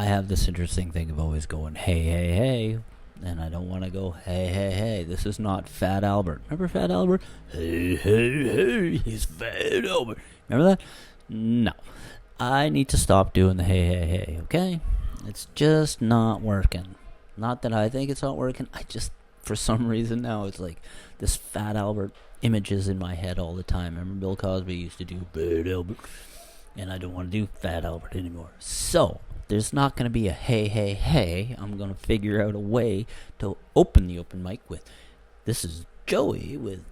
I have this interesting thing of always going, hey, hey, hey. And I don't want to go, hey, hey, hey. This is not Fat Albert. Remember Fat Albert? Hey, hey, hey. He's Fat Albert. Remember that? No. I need to stop doing the hey, hey, hey, okay? It's just not working. Not that I think it's not working. I just, for some reason now, it's like this Fat Albert images in my head all the time. Remember Bill Cosby used to do Fat Albert? And I don't want to do Fat Albert anymore. So, there's not going to be a hey, hey, hey. I'm going to figure out a way to open the open mic with, this is Joey with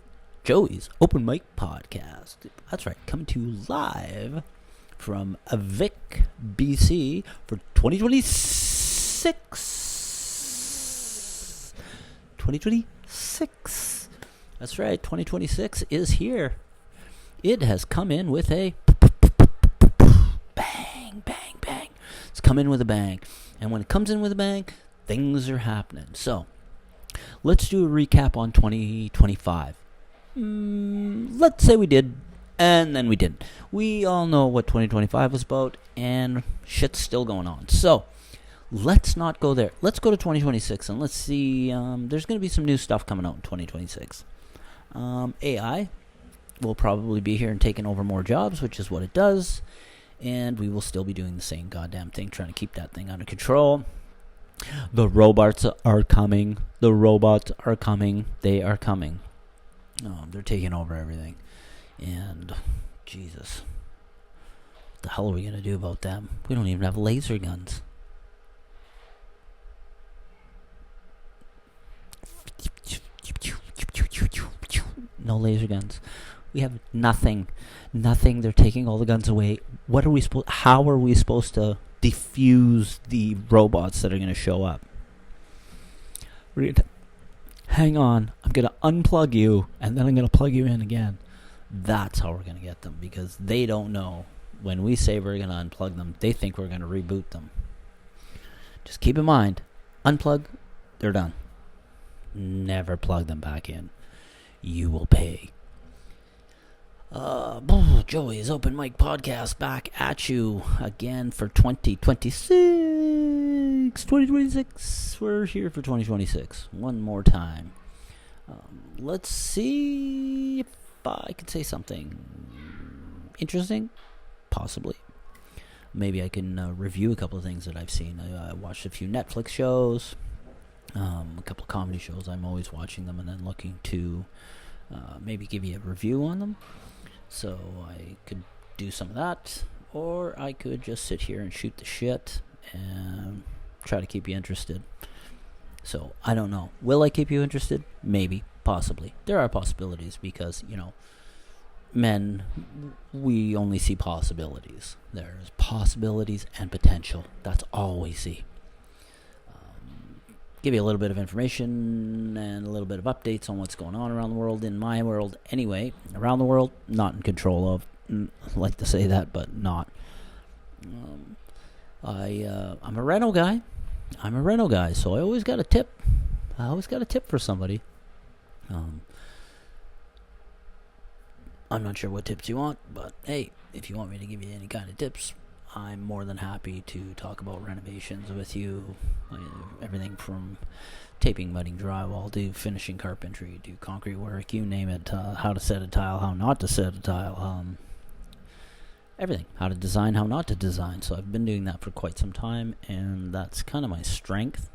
Joey's Open Mic Podcast. That's right, coming to you live from Vic, BC for 2026. 2026. That's right, 2026 is here. It has come in with a bang, bang, bang. It's come in with a bang. And when it comes in with a bang, things are happening. So, let's do a recap on 2025. Let's say we did, and then we didn't. We all know what 2025 was about, and shit's still going on. So, let's not go there. Let's go to 2026, and let's see. There's going to be some new stuff coming out in 2026. AI will probably be here and taking over more jobs, which is what it does. And we will still be doing the same goddamn thing, trying to keep that thing under control. The robots are coming. The robots are coming. They are coming. They're taking over everything. And, Jesus. What the hell are we going to do about them? We don't even have laser guns. No laser guns. We have nothing. Nothing. They're taking all the guns away. What are we supposed? How are we supposed to defuse the robots that are going to show up? Hang on. I'm going to unplug you, and then I'm going to plug you in again. That's how we're going to get them, because they don't know. When we say we're going to unplug them, they think we're going to reboot them. Just keep in mind, unplug, they're done. Never plug them back in. You will pay. Joey's Open Mic Podcast back at you again for 2026. 2026. We're here for 2026. One more time. Let's see if I could say something interesting. Possibly. Maybe I can review a couple of things that I've seen. I watched a few Netflix shows. A couple of comedy shows. I'm always watching them and then looking to maybe give you a review on them. So I could do some of that, or I could just sit here and shoot the shit and try to keep you interested. So I don't know. Will I keep you interested? Maybe. Possibly. There are possibilities because, men, we only see possibilities. There's possibilities and potential. That's all we see. Give you a little bit of information and a little bit of updates on what's going on around the world, in my world anyway. Around the world, not in control of. I like to say that, but not. I'm a reno guy. So I always got a tip. For somebody. I'm not sure what tips you want, but hey, if you want me to give you any kind of tips, I'm more than happy to talk about renovations with you. Everything from taping, mudding, drywall, to finishing carpentry, to concrete work, you name it. How to set a tile, how not to set a tile. Everything. How to design, how not to design. So I've been doing that for quite some time, and that's kind of my strength.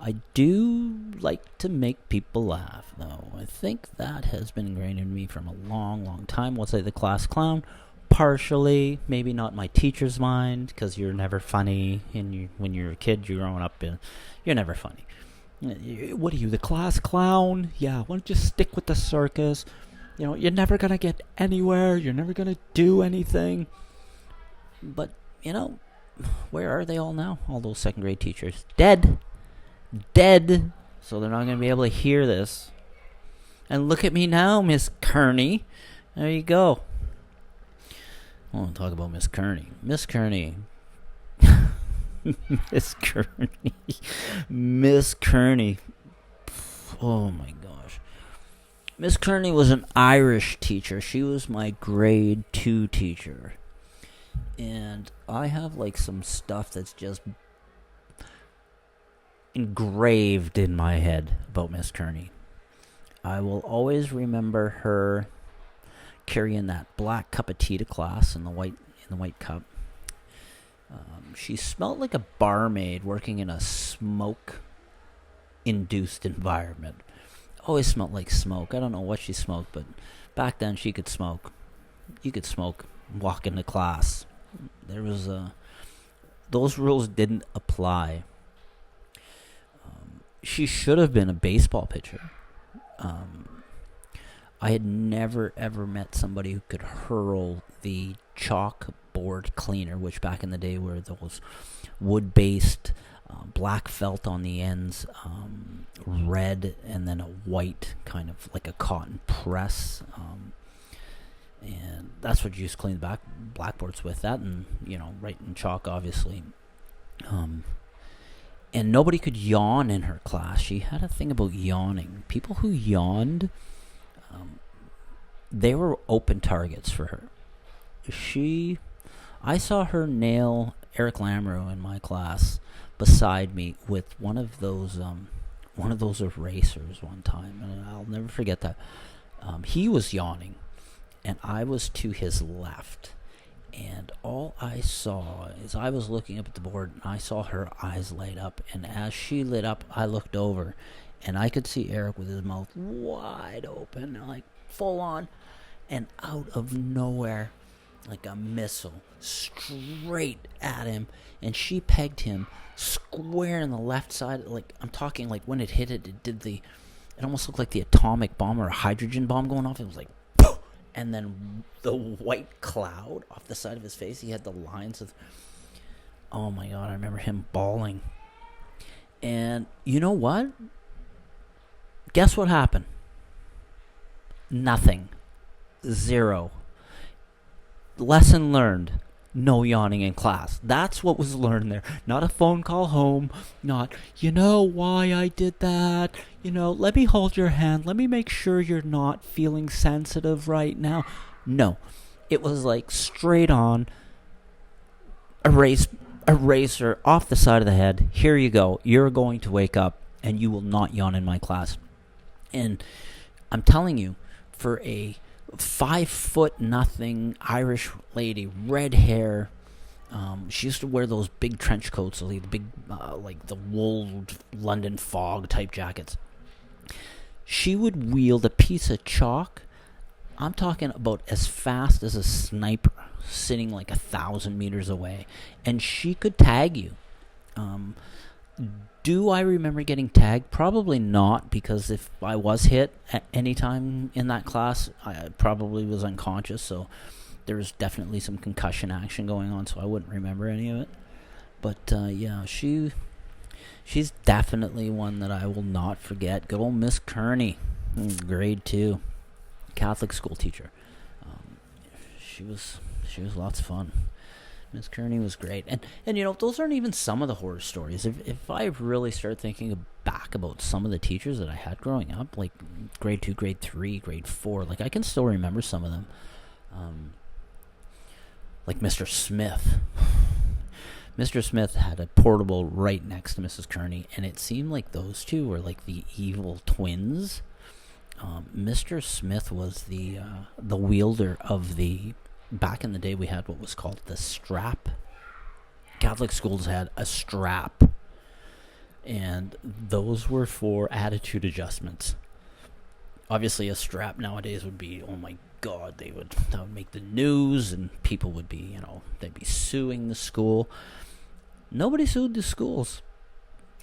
I do like to make people laugh, though. I think that has been ingrained in me from a long, long time. Was I the class clown? Partially, maybe not my teacher's mind, because you're never funny. And when you're a kid, you're growing up, you're never funny. What are you, the class clown? Yeah, why don't you stick with the circus? You're never going to get anywhere. You're never going to do anything. But, where are they all now? All those second grade teachers. Dead. So they're not going to be able to hear this. And look at me now, Miss Kearney. There you go. I want to talk about Miss Kearney. Miss Kearney. Miss Kearney. Oh my gosh. Miss Kearney was an Irish teacher. She was my grade 2 teacher. And I have like some stuff that's just engraved in my head about Miss Kearney. I will always remember her carrying that black cup of tea to class in the white cup. She smelled like a barmaid working in a smoke-induced environment. Always smelled like smoke. I don't know what she smoked, but back then she could smoke. You could smoke, walk into class. There was those rules didn't apply. She should have been a baseball pitcher. I had never ever met somebody who could hurl the chalkboard cleaner, which back in the day were those wood-based, black felt on the ends, red, and then a white, kind of like a cotton press. And that's what you used to clean the blackboards with. That and, writing chalk, obviously. And nobody could yawn in her class. She had a thing about yawning. People who yawned, they were open targets for her. I saw her nail Eric Lamoureux in my class beside me with one of those erasers one time, and I'll never forget that. He was yawning, and I was to his left. And all I saw is I was looking up at the board, and I saw her eyes light up. And as she lit up, I looked over, and I could see Eric with his mouth wide open, like full on. And out of nowhere, like a missile, straight at him. And she pegged him square in the left side. Like, I'm talking like when it hit it, it almost looked like the atomic bomb or a hydrogen bomb going off. It was like, and then the white cloud off the side of his face. He had the lines of... Oh my God, I remember him bawling. And you know what? Guess what happened? Nothing. Zero. Lesson learned. No yawning in class. That's what was learned there. Not a phone call home. Not, why I did that. Let me hold your hand. Let me make sure you're not feeling sensitive right now. No. It was like straight on. Eraser off the side of the head. Here you go. You're going to wake up and you will not yawn in my class. And I'm telling you, for a 5'0" Irish lady, red hair. She used to wear those big trench coats, the big, like the wool London fog type jackets. She would wield a piece of chalk. I'm talking about as fast as a sniper, sitting like 1,000 meters away, and she could tag you. Do I remember getting tagged? Probably not, because if I was hit at any time in that class, I probably was unconscious, so there was definitely some concussion action going on, so I wouldn't remember any of it. But, yeah, she's definitely one that I will not forget. Good old Miss Kearney, grade 2, Catholic school teacher. She was lots of fun. Miss Kearney was great. And those aren't even some of the horror stories. If I really start thinking back about some of the teachers that I had growing up, like grade 2, grade 3, grade 4, like I can still remember some of them. Like Mr. Smith. Mr. Smith had a portable right next to Mrs. Kearney, and it seemed like those two were like the evil twins. Mr. Smith was the wielder of the... Back in the day, we had what was called the strap. Catholic schools had a strap, and those were for attitude adjustments. Obviously, a strap nowadays would be, oh my God, that would make the news, and people would be, they'd be suing the school. Nobody sued the schools,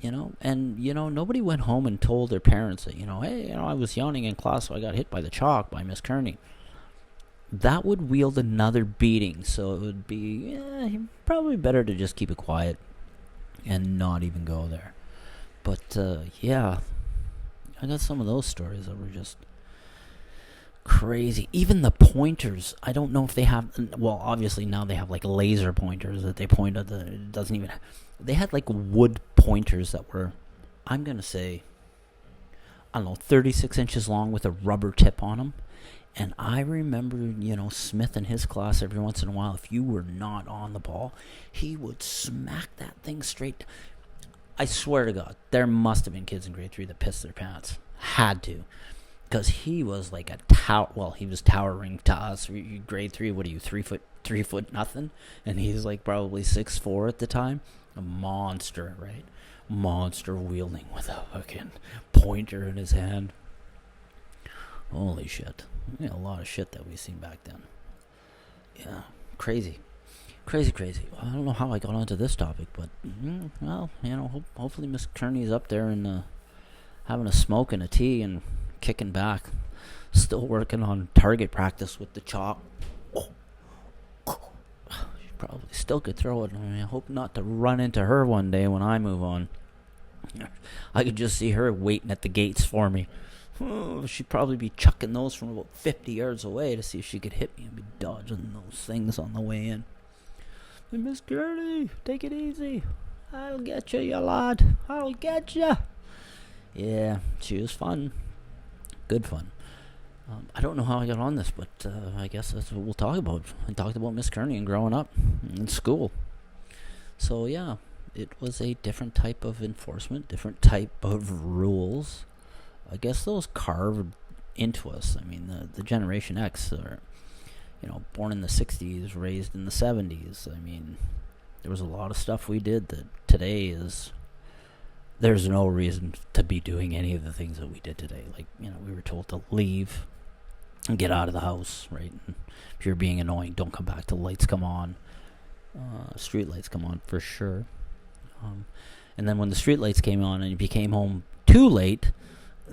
and nobody went home and told their parents that, hey, I was yawning in class, so I got hit by the chalk by Miss Kearney. That would wield another beating, so it would be probably better to just keep it quiet and not even go there. But, yeah, I got some of those stories that were just crazy. Even the pointers, I don't know if they have... Well, obviously now they have, like, laser pointers that they point at. It doesn't even... They had, like, wood pointers that were, I'm going to say, I don't know, 36 inches long with a rubber tip on them. And I remember, Smith in his class every once in a while, if you were not on the ball, he would smack that thing straight. I swear to God, there must have been kids in grade 3 that pissed their pants. Had to. Because he was like a tower. Well, he was towering to us. Grade 3, what are you, 3 foot nothing? And he's like probably 6'4" at the time. A monster, right? Monster wielding with a fucking pointer in his hand. Holy shit. A lot of shit that we seen back then. Yeah, crazy. Crazy. I don't know how I got onto this topic, but, hopefully Miss Kearney's up there and having a smoke and a tea and kicking back. Still working on target practice with the chalk. She probably still could throw it. I hope not to run into her one day when I move on. I could just see her waiting at the gates for me. She'd probably be chucking those from about 50 yards away to see if she could hit me and be dodging those things on the way in. Hey, Miss Kearney, take it easy. I'll get you, lad. I'll get you. Yeah, she was fun. Good fun. I don't know how I got on this, but I guess that's what we'll talk about. I talked about Miss Kearney and growing up in school. So, yeah, it was a different type of enforcement, different type of rules. I guess those carved into us. I mean, the Generation X are, born in the 60s, raised in the 70s. I mean, there was a lot of stuff we did that today is... There's no reason to be doing any of the things that we did today. Like, we were told to leave and get out of the house, right? And if you're being annoying, don't come back till lights come on. Street lights come on for sure. And then when the street lights came on and you became home too late,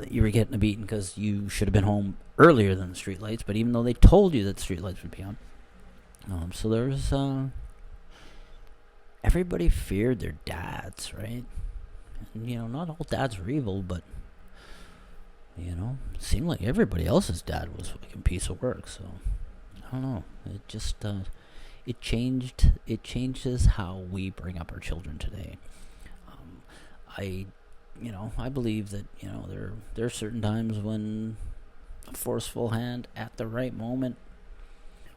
you were getting a beating because you should have been home earlier than the street lights. But even though they told you that the street lights would be on, so there was everybody feared their dads, right? And, not all dads were evil, but it seemed like everybody else's dad was a fucking piece of work. So I don't know. It just it changes how we bring up our children today. I believe that there are certain times when a forceful hand at the right moment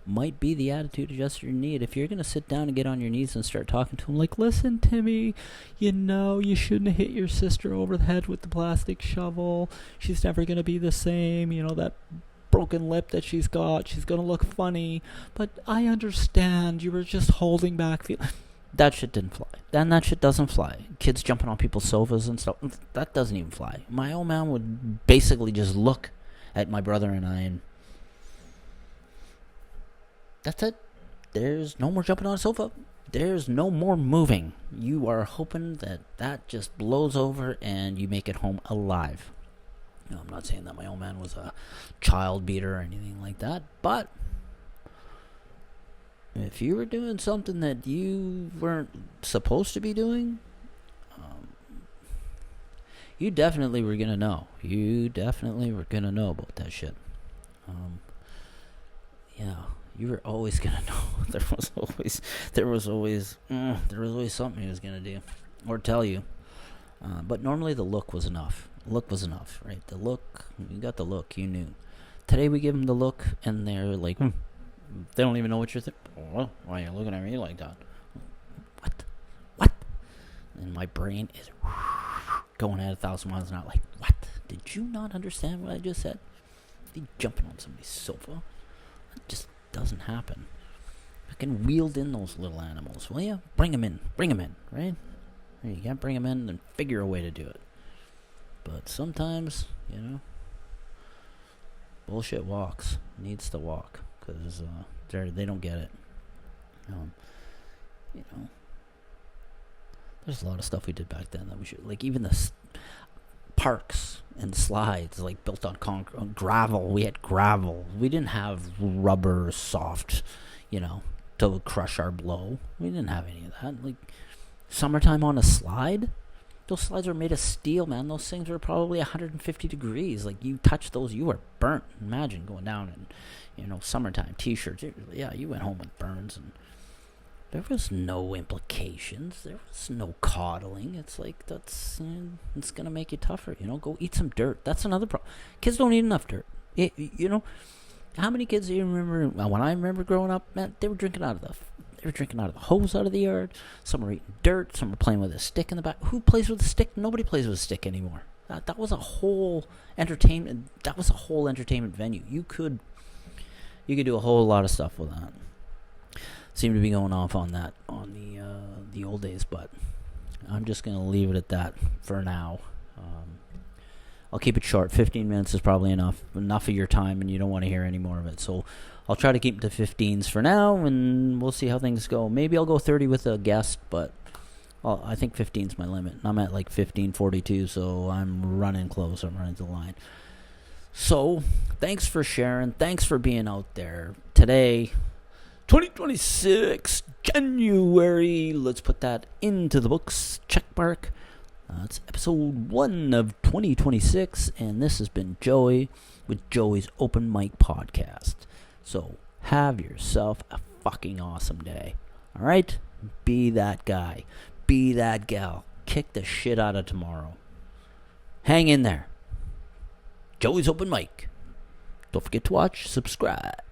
might be the attitude adjuster you need. If you're going to sit down and get on your knees and start talking to him like, listen, Timmy, you shouldn't hit your sister over the head with the plastic shovel. She's never going to be the same. That broken lip that she's got, she's going to look funny. But I understand you were just holding back. That shit didn't fly. That shit doesn't fly. Kids jumping on people's sofas and stuff, that doesn't even fly. My old man would basically just look at my brother and I and that's it. There's no more jumping on a sofa. There's no more moving. You are hoping that just blows over and you make it home alive. I'm not saying that my old man was a child beater or anything like that, but if you were doing something that you weren't supposed to be doing, you definitely were going to know. You definitely were going to know about that shit. Yeah. You were always gonna know. There was always something he was gonna do or tell you. But normally the look was enough. Look was enough, right? The look, you got the look, you knew. Today we give them the look, and they're like, they don't even know what you're thinking. Oh, why are you looking at me like that? What? And my brain is going at 1,000 miles an hour. Like, what? Did you not understand what I just said? They jumping on somebody's sofa. It just doesn't happen. I can wield in those little animals. Will you? Bring them in, right? You can't bring them in and figure a way to do it. But sometimes, bullshit needs to walk because they don't get it. There's a lot of stuff we did back then that we should, like even the parks and slides, like built on concrete, on gravel. We had gravel. We didn't have rubber soft, to crush our blow. We didn't have any of that. Like summertime on a slide, those slides were made of steel, man. Those things were probably 150 degrees. Like you touched those, you were burnt. Imagine going down and, summertime t-shirts. Yeah, you went home with burns and There was no implications. There was no coddling. It's like, it's gonna make you tougher. Go eat some dirt. That's another problem. Kids don't eat enough dirt. How many kids do you remember? When I remember growing up, man, they were drinking out of the hose out of the yard. Some were eating dirt. Some were playing with a stick in the back. Who plays with a stick? Nobody plays with a stick anymore. That was a whole entertainment. That was a whole entertainment venue. You could do a whole lot of stuff with that. Seem to be going off on that on the old days, but I'm just gonna leave it at that for now. I'll keep it short. 15 minutes is probably enough of your time, and you don't want to hear any more of it. So I'll try to keep it to 15s for now, and we'll see how things go. Maybe I'll go 30 with a guest, but I think 15's my limit. I'm at like 15:42, so I'm running close. I'm running to the line. So thanks for sharing. Thanks for being out there today. 2026 January. Let's put that into the books. Check mark. It's episode 1 of 2026, and this has been Joey with Joey's Open Mic Podcast. So have yourself a fucking awesome day. All right? Be that guy. Be that gal. Kick the shit out of tomorrow. Hang in there. Joey's Open Mic. Don't forget to watch, subscribe.